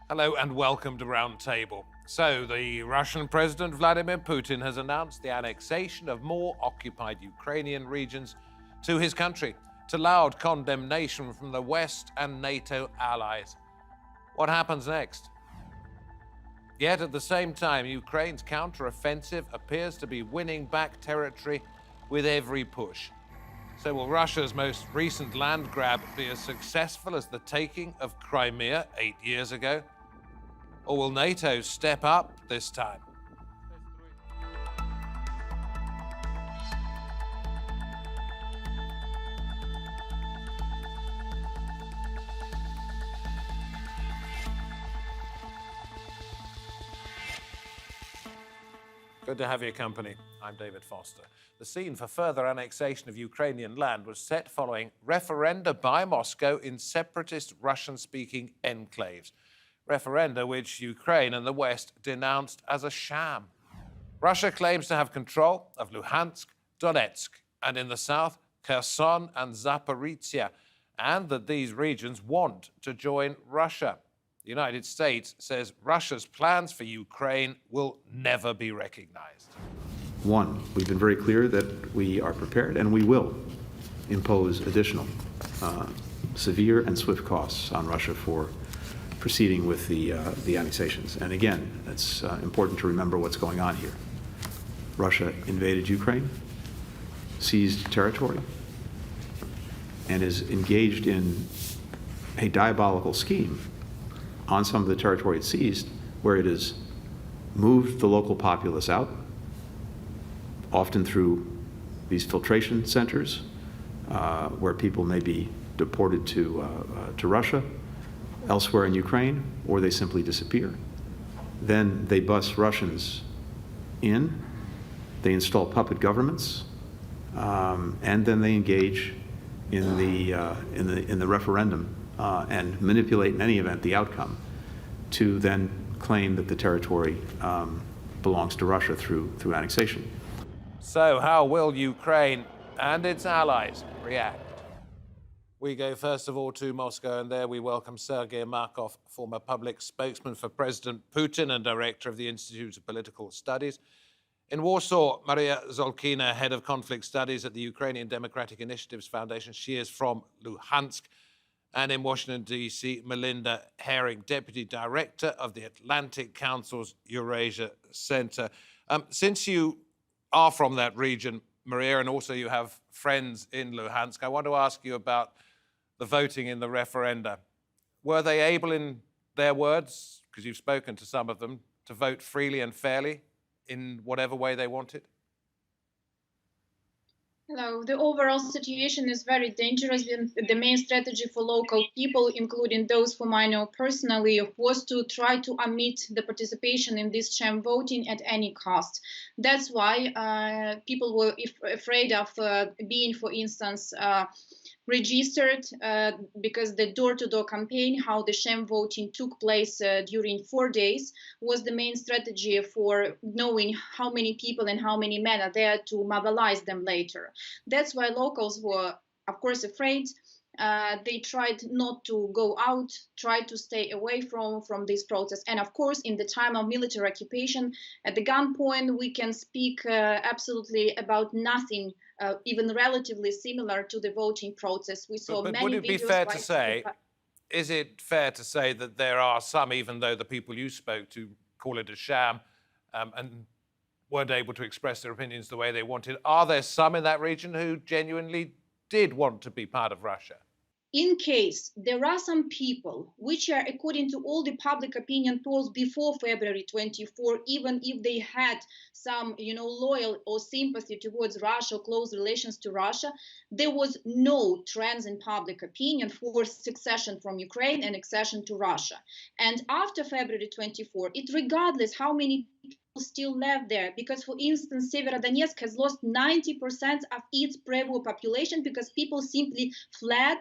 Hello and welcome to Roundtable. So, the Russian President Vladimir Putin has announced the annexation of more occupied Ukrainian regions to his country, to loud condemnation from the West and NATO allies. What happens next? Yet at the same time, Ukraine's counter-offensive appears to be winning back territory with every push. So will Russia's most recent land grab be as successful as the taking of Crimea 8 years ago? Or will NATO step up this time? Good to have your company. I'm David Foster. The scene for further annexation of Ukrainian land was set following referenda by Moscow in separatist Russian-speaking enclaves. Referenda which Ukraine and the West denounced as a sham. Russia claims to have control of Luhansk, Donetsk, and in the south, Kherson and Zaporizhia, and that these regions want to join Russia. The United States says Russia's plans for Ukraine will never be recognized. One, we've been very clear that we are prepared and we will impose additional severe and swift costs on Russia for proceeding with the annexations. And again, it's important to remember what's going on here. Russia invaded Ukraine, seized territory, and is engaged in a diabolical scheme on some of the territory it seized, where it has moved the local populace out, often through these filtration centers, where people may be deported to Russia, elsewhere in Ukraine, or they simply disappear. Then they bus Russians in, they install puppet governments, and then they engage in the referendum and manipulate, in any event, the outcome to then claim that the territory belongs to Russia through annexation. So how will Ukraine and its allies react? We go first of all to Moscow, and there we welcome Sergei Markov, former public spokesman for President Putin and director of the Institute of Political Studies. In Warsaw, Maria Zolkina, head of conflict studies at the Ukrainian Democratic Initiatives Foundation. She is from Luhansk. And in Washington, D.C., Melinda Herring, deputy director of the Atlantic Council's Eurasia Center. Since you are from that region, Maria, and also you have friends in Luhansk, I want to ask you about the voting in the referenda. Were they able, in their words, because you've spoken to some of them, to vote freely and fairly in whatever way they wanted? Hello. The overall situation is very dangerous. The main strategy for local people, including those whom I know personally, was to try to omit the participation in this sham voting at any cost. That's why people were afraid of being, for instance, registered because the door-to-door campaign, how the sham voting took place during 4 days, was the main strategy for knowing how many people and how many men are there to mobilize them later. That's why locals were, of course, afraid. They tried not to go out, tried to stay away from this process. And of course, in the time of military occupation, at the gunpoint, we can speak absolutely about nothing, even relatively similar to the voting process. We saw but many would it be videos fair to say, is it fair to say that there are some, even though the people you spoke to call it a sham, and weren't able to express their opinions the way they wanted, are there some in that region who genuinely did want to be part of Russia? In case there are some people which are, according to all the public opinion polls before February 24, even if they had some, loyal or sympathy towards Russia or close relations to Russia, there was no trends in public opinion for succession from Ukraine and accession to Russia. And after February 24, regardless how many people still left there, because, for instance, Severodonetsk has lost 90% of its pre-war population because people simply fled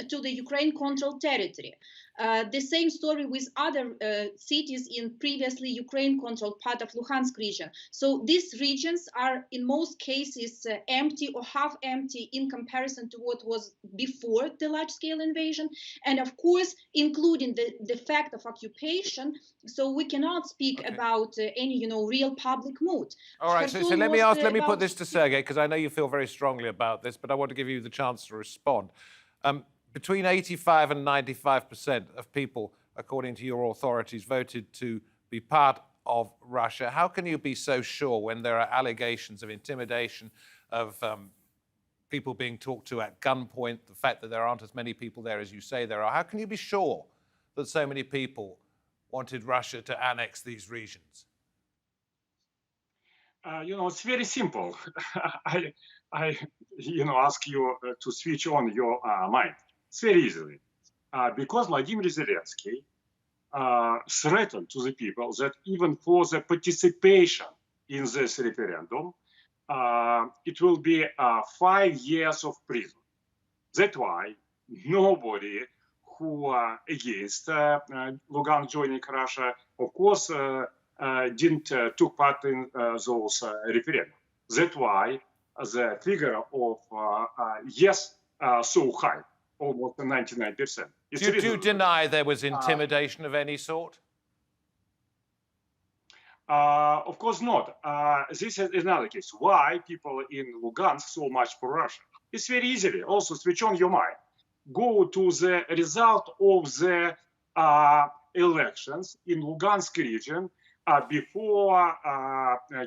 to the Ukraine-controlled territory. The same story with other cities in previously Ukraine-controlled part of Luhansk region. So these regions are in most cases empty or half empty in comparison to what was before the large-scale invasion. And of course, including the fact of occupation, so we cannot speak about any, real public mood. All right, so let me put this to Sergei, because I know you feel very strongly about this, but I want to give you the chance to respond. Between 85 and 95% of people, according to your authorities, voted to be part of Russia. How can you be so sure when there are allegations of intimidation, of people being talked to at gunpoint, the fact that there aren't as many people there as you say there are? How can you be sure that so many people wanted Russia to annex these regions? It's very simple. I ask you to switch on your mind. It's very easily. Because Vladimir Zelensky threatened to the people that even for the participation in this referendum, it will be 5 years of prison. That's why nobody who are against Lugansk joining Russia, of course, didn't took part in those referenda. That's why the figure of yes so high, almost 99%. Do you deny there was intimidation of any sort? Of course not. This is another case. Why people in Lugansk so much for Russia? It's very easily. Also, switch on your mind. Go to the result of the elections in Lugansk region before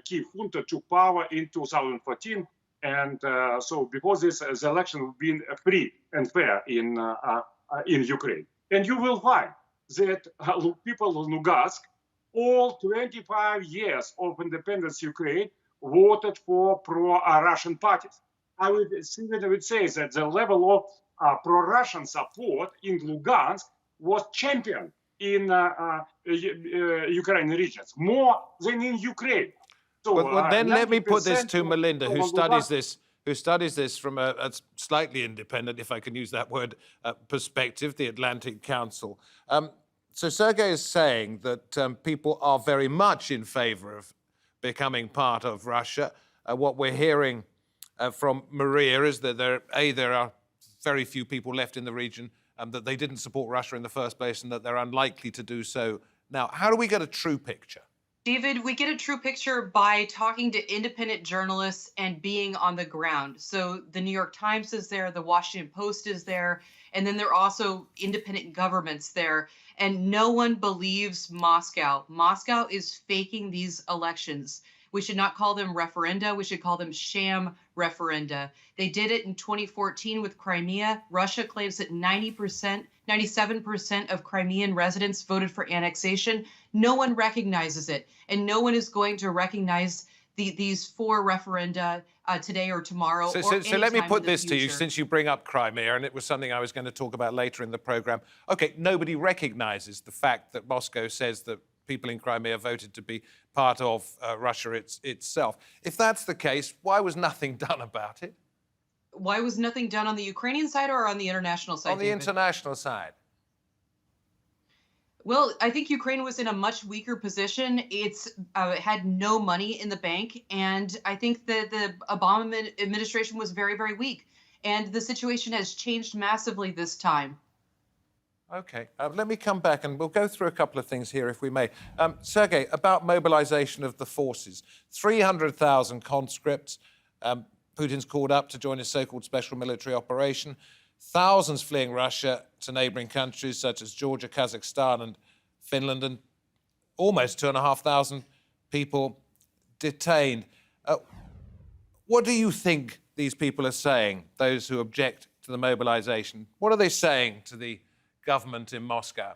Kiev junta took power in 2014. And so before this, the election would be free and fair in Ukraine. And you will find that people of Lugansk, all 25 years of independence Ukraine, voted for pro-Russian parties. I would say that the level of pro-Russian support in Lugansk was champion in Ukrainian regions, more than in Ukraine. So, well, then let me put this to Melinda, who studies this from a slightly independent, if I can use that word, perspective, the Atlantic Council. So Sergei is saying that people are very much in favor of becoming part of Russia. What we're hearing from Maria is that there are very few people left in the region, that they didn't support Russia in the first place, and that they're unlikely to do so now. How do we get a true picture? David, we get a true picture by talking to independent journalists and being on the ground. So the New York Times is there, the Washington Post is there, and then there are also independent governments there. And no one believes Moscow. Moscow is faking these elections. We should not call them referenda. We should call them sham referenda. They did it in 2014 with Crimea. Russia claims that 97% of Crimean residents voted for annexation. No one recognizes it, and no one is going to recognize these 4 referenda today or tomorrow. So let me put this to you, since you bring up Crimea, and it was something I was going to talk about later in the program. Okay, nobody recognizes the fact that Moscow says that people in Crimea voted to be part of Russia itself. If that's the case, why was nothing done about it? Why was nothing done on the Ukrainian side or on the international side? On the international side. Well, I think Ukraine was in a much weaker position. It's had no money in the bank, and I think that the Obama administration was very, very weak. And the situation has changed massively this time. Okay, let me come back and we'll go through a couple of things here, if we may. Sergei, about mobilization of the forces. 300,000 conscripts Putin's called up to join his so-called special military operation. Thousands fleeing Russia to neighboring countries such as Georgia, Kazakhstan and Finland, and almost 2,500 people detained. What do you think these people are saying, those who object to the mobilization? What are they saying to the government in Moscow?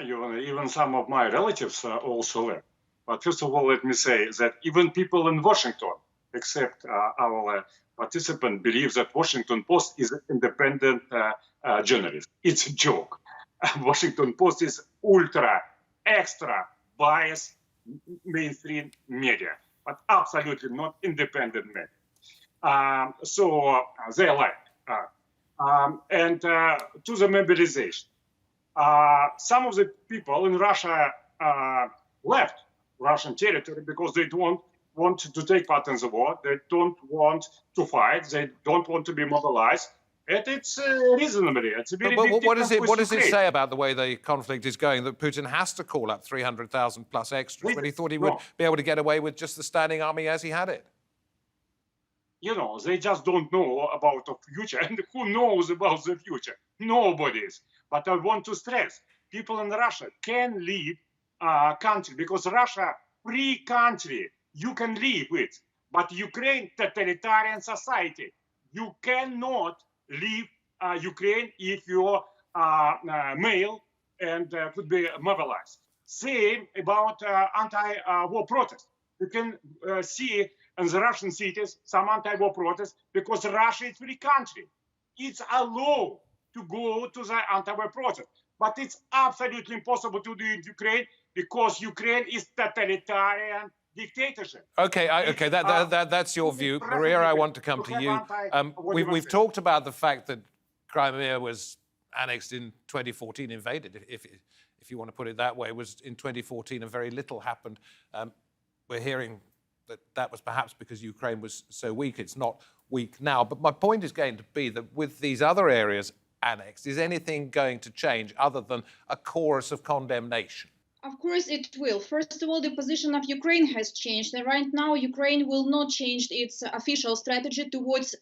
Even some of my relatives also left. But first of all, let me say that even people in Washington, except our participant, believe that Washington Post is an independent journalist. It's a joke. Washington Post is ultra, extra biased mainstream media, but absolutely not independent media. So they lied. and to the mobilization. Some of the people in Russia left Russian territory because they don't want to take part in the war. They don't want to fight. They don't want to be mobilized. And it's reasonably. It's a very big What difference with does it Ukraine. say about the way the conflict is going that Putin has to call up 300,000 plus extras when he thought he would be able to get away with just the standing army as he had it? You know, they just don't know about the future. And who knows about the future? Nobody. But I want to stress, people in Russia can leave country because Russia, free country, you can leave it. But Ukraine, totalitarian society, you cannot leave Ukraine if you're male and could be mobilized. Same about anti-war protest. You can see in the Russian cities some anti-war protests because Russia is a free country. It's allowed to go to the anti-war protest. But it's absolutely impossible to do in Ukraine because Ukraine is totalitarian dictatorship. Okay, that's your view. Maria, I want to come to you. We've talked about the fact that Crimea was annexed in 2014, invaded, if you want to put it that way, was in 2014 and very little happened. We're hearing that was perhaps because Ukraine was so weak. It's not weak now. But my point is going to be that with these other areas annexed, is anything going to change other than a chorus of condemnation? Of course it will. First of all, the position of Ukraine has changed. And right now, Ukraine will not change its official strategy towards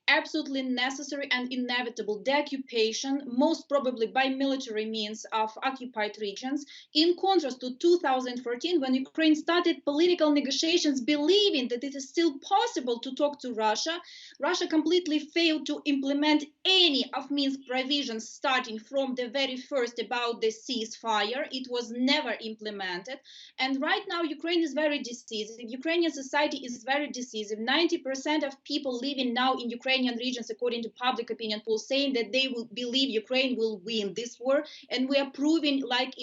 absolutely necessary and inevitable deoccupation, most probably by military means, of occupied regions. In contrast to 2014, when Ukraine started political negotiations, believing that it is still possible to talk to Russia, Russia completely failed to implement any of Minsk provisions, starting from the very first about the ceasefire. It was never implemented. And right now, Ukraine is very decisive. Ukrainian society is very decisive. 90% of people living now in Ukrainian regions, according to public opinion polls, saying that they will believe Ukraine will win this war. And we are proving, like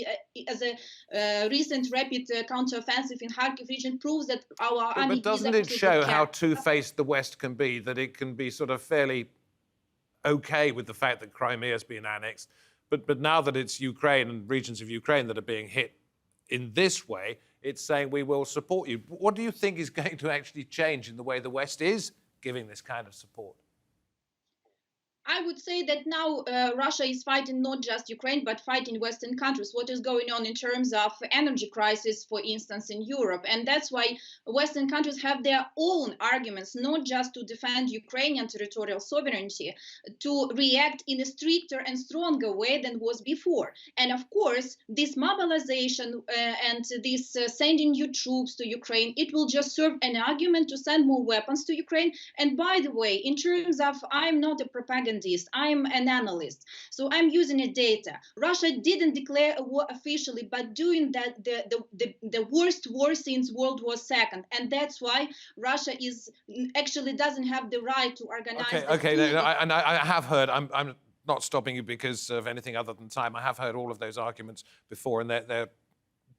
as a recent rapid counteroffensive in Kharkiv region proves that our army. But doesn't it show how two-faced the West can be, that it can be sort of fairly okay with the fact that Crimea has been annexed, but now that it's Ukraine and regions of Ukraine that are being hit in this way, it's saying we will support you. What do you think is going to actually change in the way the West is giving this kind of support? I would say that now Russia is fighting not just Ukraine, but fighting Western countries. What is going on in terms of energy crisis, for instance, in Europe. And that's why Western countries have their own arguments, not just to defend Ukrainian territorial sovereignty, to react in a stricter and stronger way than was before. And of course, this mobilization and this sending new troops to Ukraine, it will just serve an argument to send more weapons to Ukraine. And by the way, in terms of, I'm not a propagandist, I'm an analyst, so I'm using the data. Russia didn't declare a war officially, but doing that the worst war since World War II, and that's why Russia is actually doesn't have the right to organize. I have heard. I'm not stopping you because of anything other than time. I have heard all of those arguments before, and they're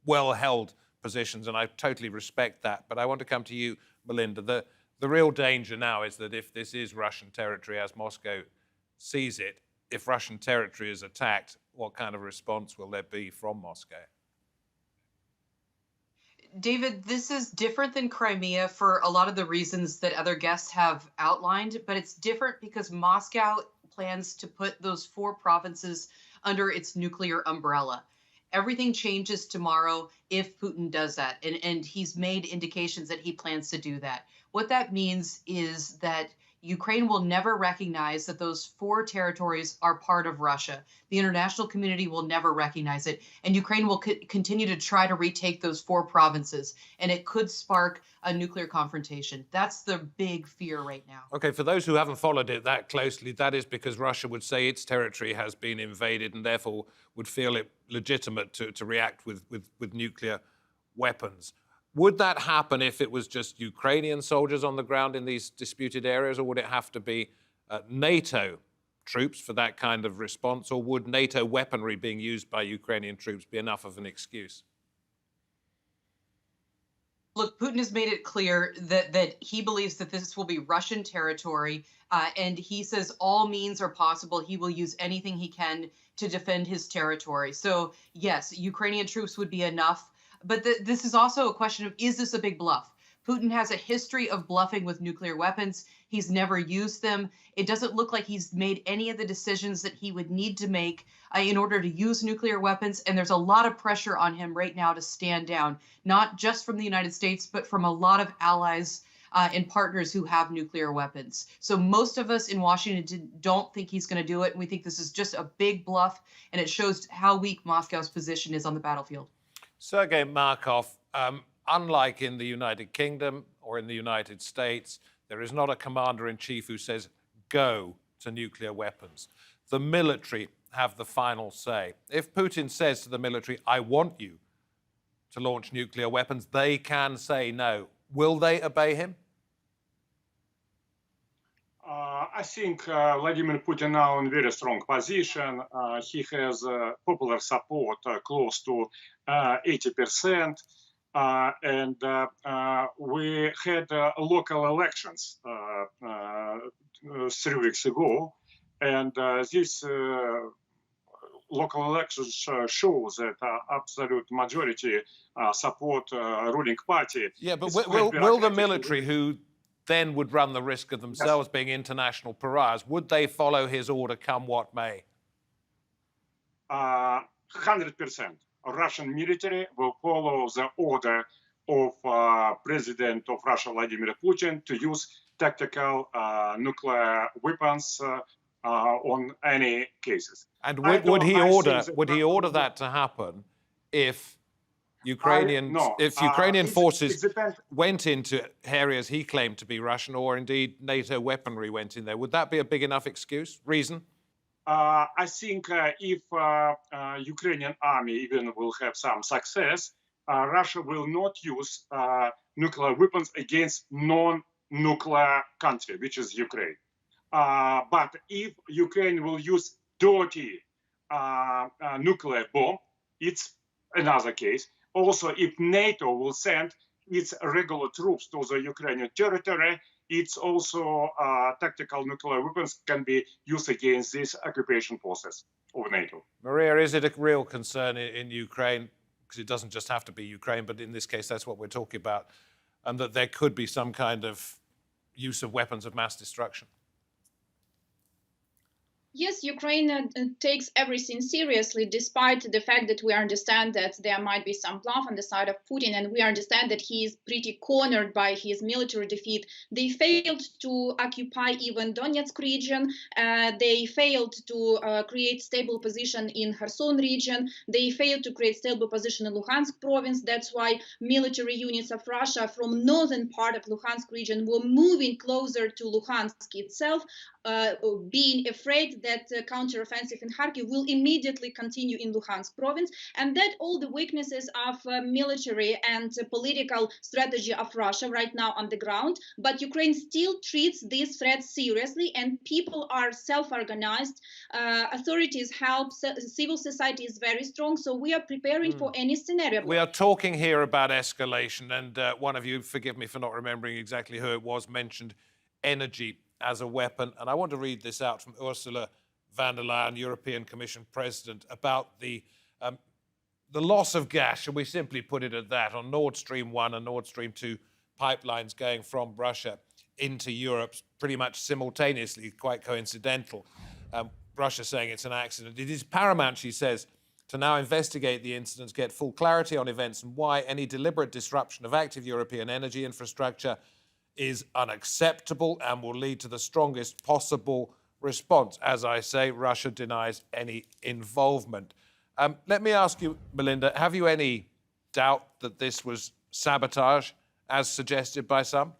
well-held positions, and I totally respect that. But I want to come to you, Melinda. The real danger now is that if this is Russian territory, as Moscow sees it, if Russian territory is attacked, what kind of response will there be from Moscow? David, this is different than Crimea for a lot of the reasons that other guests have outlined, but it's different because Moscow plans to put those 4 provinces under its nuclear umbrella. Everything changes tomorrow if Putin does that, and he's made indications that he plans to do that. What that means is that Ukraine will never recognize that those 4 territories are part of Russia. The international community will never recognize it, and Ukraine will continue to try to retake those 4 provinces, and it could spark a nuclear confrontation. That's the big fear right now. Okay, for those who haven't followed it that closely, that is because Russia would say its territory has been invaded and therefore would feel it legitimate to react with nuclear weapons. Would that happen if it was just Ukrainian soldiers on the ground in these disputed areas, or would it have to be NATO troops for that kind of response, or would NATO weaponry being used by Ukrainian troops be enough of an excuse? Look, Putin has made it clear that he believes that this will be Russian territory, and he says all means are possible. He will use anything he can to defend his territory. So yes, Ukrainian troops would be enough. But this is also a question of, is this a big bluff? Putin has a history of bluffing with nuclear weapons. He's never used them. It doesn't look like he's made any of the decisions that he would need to make in order to use nuclear weapons. And there's a lot of pressure on him right now to stand down, not just from the United States, but from a lot of allies and partners who have nuclear weapons. So most of us in Washington don't think he's going to do it. And we think this is just a big bluff. And it shows how weak Moscow's position is on the battlefield. Sergei Markov, unlike in the United Kingdom or in the United States, there is not a commander-in-chief who says, go to nuclear weapons. The military have the final say. If Putin says to the military, I want you to launch nuclear weapons, they can say no. Will they obey him? I think Vladimir Putin now in very strong position. He has popular support close to 80%. And we had local elections 3 weeks ago. And these local elections show that absolute majority support ruling party. Yeah, but will the military, who then would run the risk of themselves being international pariahs, would they follow his order come what may? 100%. Russian military will follow the order of President of Russia, Vladimir Putin, to use tactical nuclear weapons on any cases. And would he order that to happen if Ukrainian forces went into areas he claimed to be Russian, or indeed NATO weaponry went in there? Would that be a big enough reason? I think if Ukrainian army even will have some success, Russia will not use nuclear weapons against non-nuclear country, which is Ukraine. But if Ukraine will use dirty nuclear bomb, it's another case. Also, if NATO will send its regular troops to the Ukrainian territory, it's also tactical nuclear weapons can be used against these occupation forces of NATO. Maria, is it a real concern in Ukraine? Because it doesn't just have to be Ukraine, but in this case, that's what we're talking about, and that there could be some kind of use of weapons of mass destruction? Yes, Ukraine takes everything seriously, despite the fact that we understand that there might be some bluff on the side of Putin, and we understand that he is pretty cornered by his military defeat. They failed to occupy even Donetsk region. They failed to create stable position in Kherson region. They failed to create stable position in Luhansk province. That's why military units of Russia from northern part of Luhansk region were moving closer to Luhansk itself, being afraid that counteroffensive in Kharkiv will immediately continue in Luhansk province, and that all the weaknesses of military and political strategy of Russia right now on the ground. But Ukraine still treats these threats seriously, and people are self-organized. Authorities help. Civil society is very strong, so we are preparing for any scenario. We are talking here about escalation, and one of you, forgive me for not remembering exactly who it was, mentioned energy as a weapon. And I want to read this out from Ursula von der Leyen, European Commission President, about the loss of gas, shall we simply put it at that, on Nord Stream 1 and Nord Stream 2 pipelines going from Russia into Europe pretty much simultaneously, quite coincidental. Russia saying it's an accident. It is paramount, she says, to now investigate the incidents, get full clarity on events and why any deliberate disruption of active European energy infrastructure is unacceptable and will lead to the strongest possible response. As I say, Russia denies any involvement. Let me ask you, Melinda, have you any doubt that this was sabotage, as suggested by some?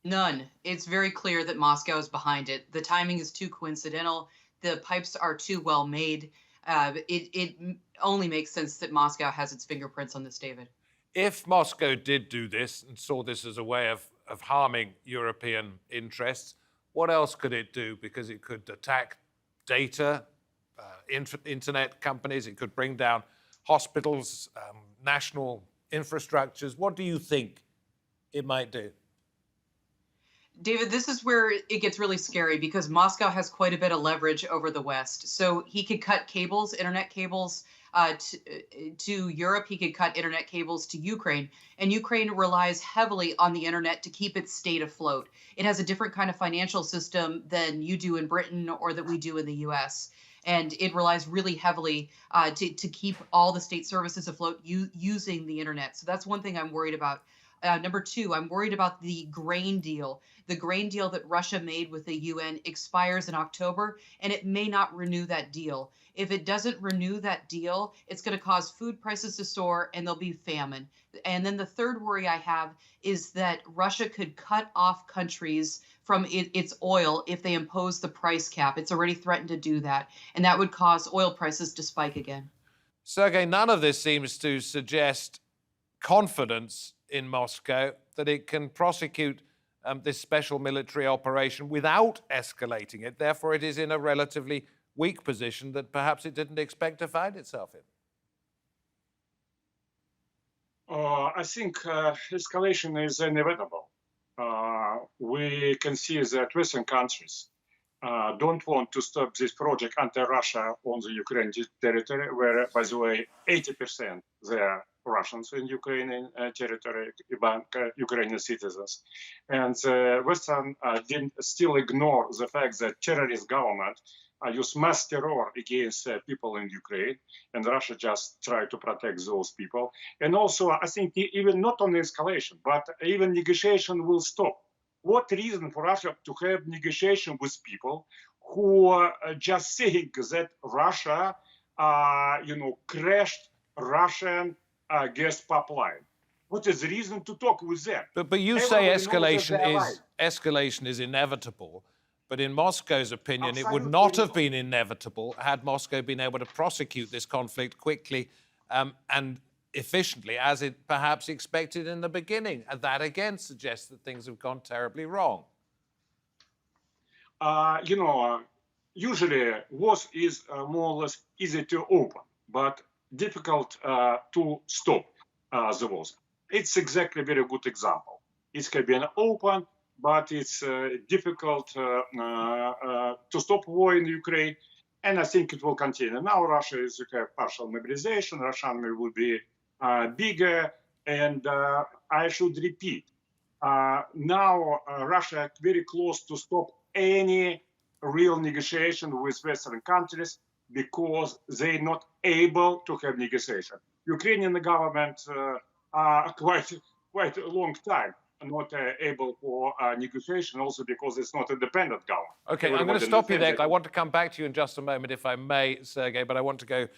None. It's very clear that Moscow is behind it. The timing is too coincidental. The pipes are too well made. It only makes sense that Moscow has its fingerprints on this, David. If Moscow did do this and saw this as a way of harming European interests, what else could it do? Because it could attack data, internet companies, it could bring down hospitals, national infrastructures. What do you think it might do? David, this is where it gets really scary because Moscow has quite a bit of leverage over the West. So he could cut cables, internet cables to Europe. He could cut internet cables to Ukraine. And Ukraine relies heavily on the internet to keep its state afloat. It has a different kind of financial system than you do in Britain or that we do in the US. And it relies really heavily to keep all the state services afloat using the internet. So that's one thing I'm worried about. Number two, I'm worried about the grain deal. The grain deal that Russia made with the UN expires in October, and it may not renew that deal. If it doesn't renew that deal, it's going to cause food prices to soar and there'll be famine. And then the third worry I have is that Russia could cut off countries from its oil if they impose the price cap. It's already threatened to do that, and that would cause oil prices to spike again. Sergei, none of this seems to suggest confidence in Moscow that it can prosecute this special military operation without escalating it. Therefore, it is in a relatively weak position that perhaps it didn't expect to find itself in. I think escalation is inevitable. We can see that Western countries don't want to stop this project anti-Russia on the Ukrainian territory, where, by the way, 80% they are Russians in Ukrainian territory, Ukrainian citizens. And Western didn't still ignore the fact that terrorist government use mass terror against people in Ukraine, and Russia just tried to protect those people. And also, I think even not on escalation, but even negotiation will stop. What reason for Russia to have negotiation with people who are just saying that Russia, crashed Russian gas pipeline? What is the reason to talk with them? But you say escalation is inevitable. But in Moscow's opinion, it would not have been inevitable had Moscow been able to prosecute this conflict quickly and efficiently, as it perhaps expected in the beginning. And that again suggests that things have gone terribly wrong. Usually wars is more or less easy to open, but difficult to stop the wars. It's exactly a very good example. It can be an open, but it's difficult to stop war in Ukraine, and I think it will continue. Now Russia is partial mobilization, Russian army will be bigger, and I should repeat, now Russia is very close to stop any real negotiation with Western countries because they're not able to have negotiation. Ukrainian government are quite a long time not able for negotiation, also because it's not a independent government. Okay, I'm going to stop you there. I want to come back to you in just a moment, if I may, Sergei, but I want to go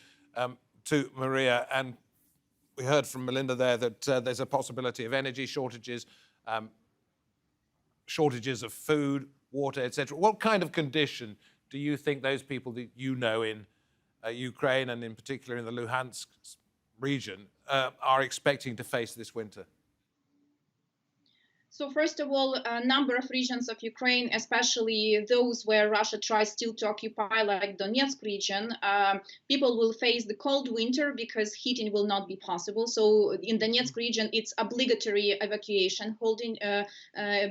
to Maria. And we heard from Melinda there that there's a possibility of energy shortages, shortages of food, water, etc. What kind of condition do you think those people that you know in Ukraine and in particular in the Luhansk region are expecting to face this winter? So first of all, a number of regions of Ukraine, especially those where Russia tries still to occupy, like Donetsk region, people will face the cold winter because heating will not be possible. So in Donetsk region, it's obligatory evacuation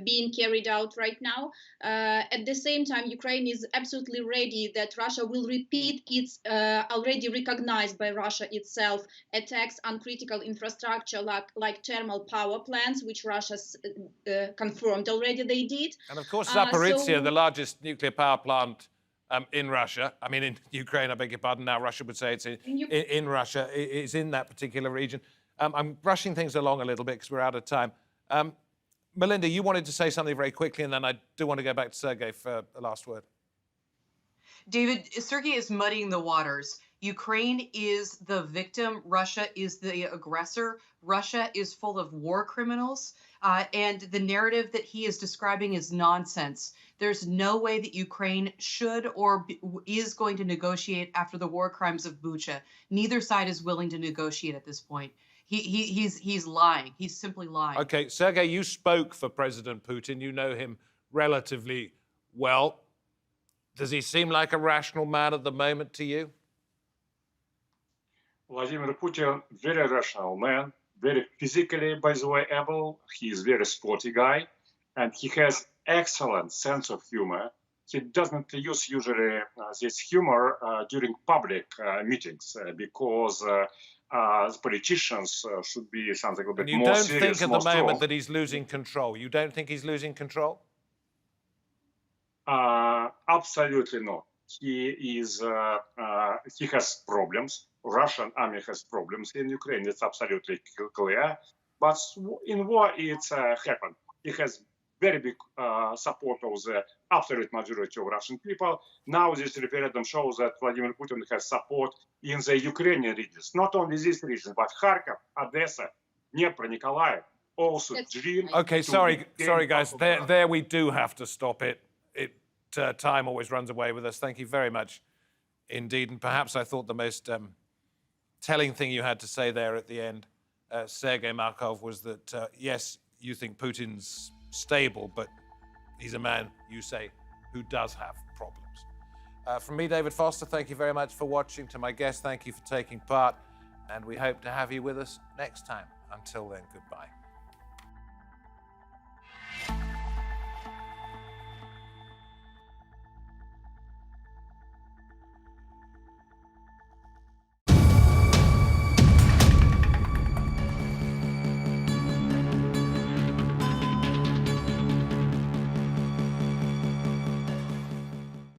being carried out right now. At the same time, Ukraine is absolutely ready that Russia will repeat its already recognized by Russia itself attacks on critical infrastructure like thermal power plants, which Russia's confirmed already they did. And of course, Zaporizhzhia, the largest nuclear power plant in Russia, I mean, in Ukraine, I beg your pardon, now Russia would say it's in Russia, is in that particular region. I'm rushing things along a little bit because we're out of time. Melinda, you wanted to say something very quickly, and then I do want to go back to Sergei for the last word. David, Sergei is muddying the waters. Ukraine is the victim. Russia is the aggressor. Russia is full of war criminals. And the narrative that he is describing is nonsense. There's no way that Ukraine should or is going to negotiate after the war crimes of Bucha. Neither side is willing to negotiate at this point. He's lying. He's simply lying. Okay, Sergei, you spoke for President Putin. You know him relatively well. Does he seem like a rational man at the moment to you? Vladimir Putin, very rational man, very physically, by the way, able. He is very sporty guy, and he has excellent sense of humor. He doesn't use usually this humor during public meetings because politicians should be something a little And bit you more don't serious, think at more the moment strong. that he's losing control? You don't think he's losing control? Absolutely not. He has problems. Russian army has problems in Ukraine. It's absolutely clear. But in war, it's happened. He has very big support of the absolute majority of Russian people. Now this referendum shows that Vladimir Putin has support in the Ukrainian regions. Not only this region, but Kharkov, Odessa, Dnipro, Nikolaev, also dream. Okay, to sorry, become guys. part of Russia. There we do have to stop it. Time always runs away with us. Thank you very much indeed. And perhaps I thought the most telling thing you had to say there at the end, Sergei Markov, was that, yes, you think Putin's stable, but he's a man, you say, who does have problems. From me, David Foster, thank you very much for watching. To my guests, thank you for taking part. And we hope to have you with us next time. Until then, goodbye.